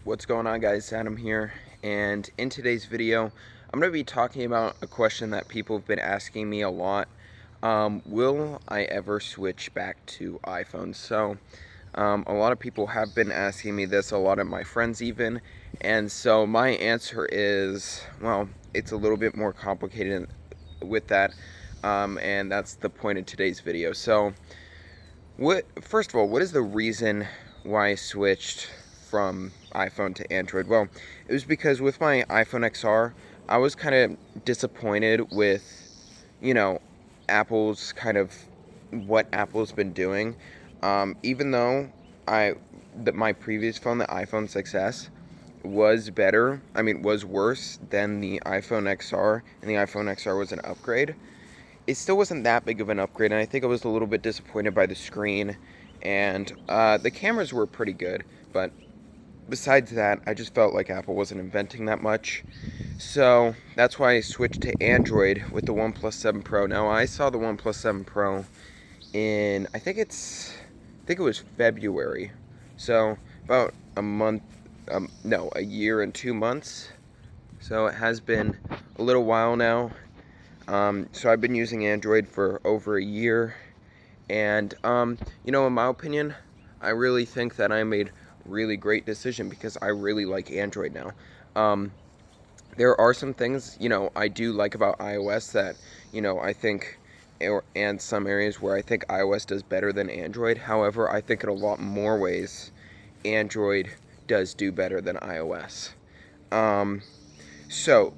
What's going on, guys? Adam here, and in today's video I'm going to be talking about a question that people have been asking me a lot. Will I ever switch back to iPhone? A lot of people have been asking me this, a lot of my friends even, and so my answer is, well, it's a little bit more complicated with that, and that's the point of today's video. First of all, what is the reason why I switched from iPhone to Android? Well, it was because with my iPhone XR, I was kind of disappointed with, you know, Apple's kind of what Apple's been doing. Even though my previous phone, the iPhone 6s, was better, was worse than the iPhone XR, and the iPhone XR was an upgrade. It still wasn't that big of an upgrade, and I think I was a little bit disappointed by the screen, and the cameras were pretty good, but besides that, I just felt like Apple wasn't inventing that much. So that's why I switched to Android with the OnePlus 7 Pro. Now, I saw the OnePlus 7 Pro in, I think it was February. So about a month, no, a year and 2 months. So it has been a little while now. So I've been using Android for over a year, and in my opinion, I really think that I made a really great decision because I really like Android now. There are some things, I do like about iOS that, I think, and some areas where I think iOS does better than Android. However, I think in a lot more ways, Android does do better than iOS. So,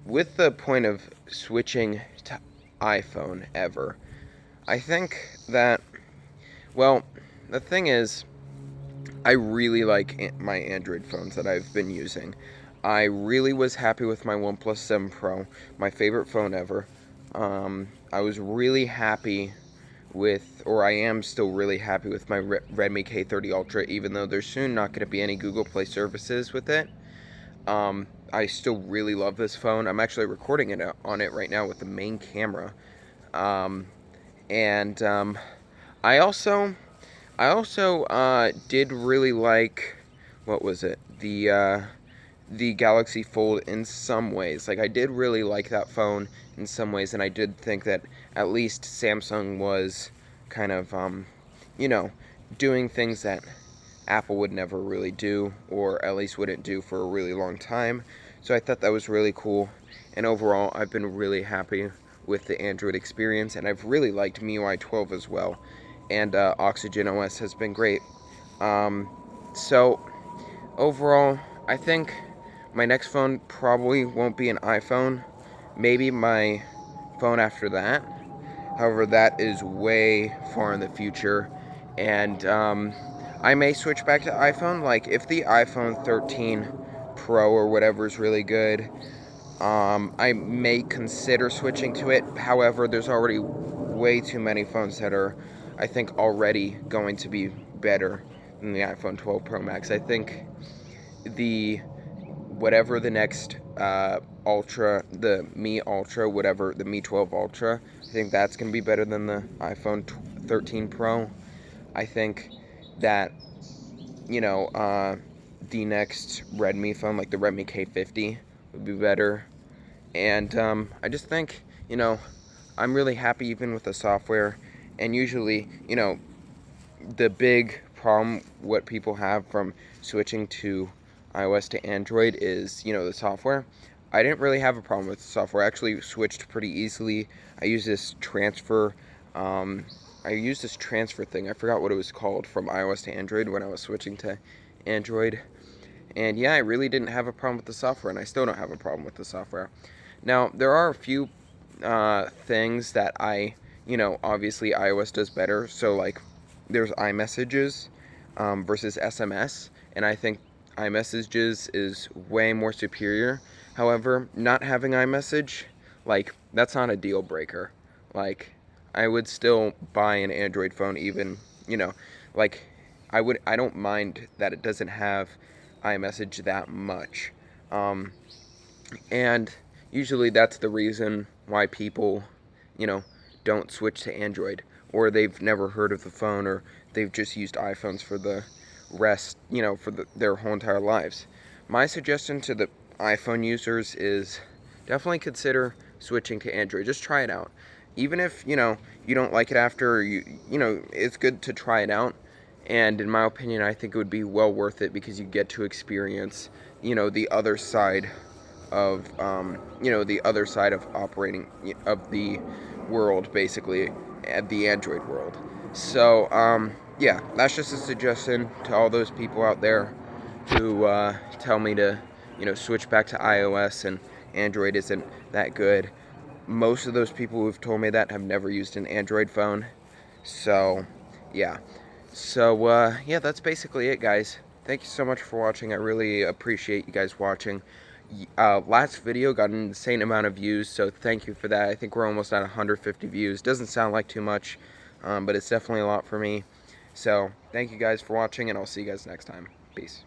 with the point of switching to iPhone ever, I think that, well, the thing is, I really like my Android phones that I've been using. I really was happy with my OnePlus 7 Pro, my favorite phone ever. I was really happy with, or I am still really happy with my Redmi K30 Ultra, even though there's soon not going to be any Google Play services with it. I still really love this phone. I'm actually recording it on it right now with the main camera. And I also did really like, what was it? The Galaxy Fold in some ways. Like, I did really like that phone in some ways, and I did think that at least Samsung was kind of, doing things that Apple would never really do, or at least wouldn't do for a really long time. So I thought that was really cool, and overall, I've been really happy with the Android experience, and I've really liked MIUI 12 as well, and Oxygen OS has been great. So overall, I think my next phone probably won't be an iPhone, maybe my phone after that. However, that is way far in the future, and I may switch back to iPhone. Like, if the iPhone 13 Pro or whatever is really good, I may consider switching to it. However, there's already way too many phones that are, I think, already going to be better than the iPhone 12 Pro Max. I think whatever the next Ultra, the Mi Ultra, whatever, the Mi 12 Ultra, I think that's going to be better than the iPhone 13 Pro. I think that, the next Redmi phone, like the Redmi K50, would be better. And I just think, I'm really happy even with the software. And usually, the big problem what people have from switching to iOS to Android is, the software. I didn't really have a problem with the software. I actually switched pretty easily. I used this transfer thing. I forgot what it was called, from iOS to Android when I was switching to Android. And yeah, I really didn't have a problem with the software, and I still don't have a problem with the software. Now, there are a few things that obviously iOS does better. So, like, there's iMessages versus SMS, and I think iMessages is way more superior. However, not having iMessage, like, that's not a deal breaker. Like, I would still buy an Android phone even, like, I don't mind that it doesn't have iMessage that much. And usually that's the reason why people, don't switch to Android, or they've never heard of the phone, or they've just used iPhones for the rest, for their whole entire lives. My suggestion to the iPhone users is definitely consider switching to Android. Just try it out. Even if, you don't like it after, it's good to try it out. And in my opinion, I think it would be well worth it because you get to experience, the other side of, the other side of operating of the world, basically, at the Android world. So, yeah, that's just a suggestion to all those people out there who tell me to, switch back to iOS and Android isn't that good. Most of those people who've told me that have never used an Android phone. So, yeah. So, yeah, that's basically it, guys. Thank you so much for watching. I really appreciate you guys watching. Last video got an insane amount of views, so thank you for that. I think we're almost at 150 views. Doesn't sound like too much, but it's definitely a lot for me. So, thank you guys for watching, and I'll see you guys next time. Peace.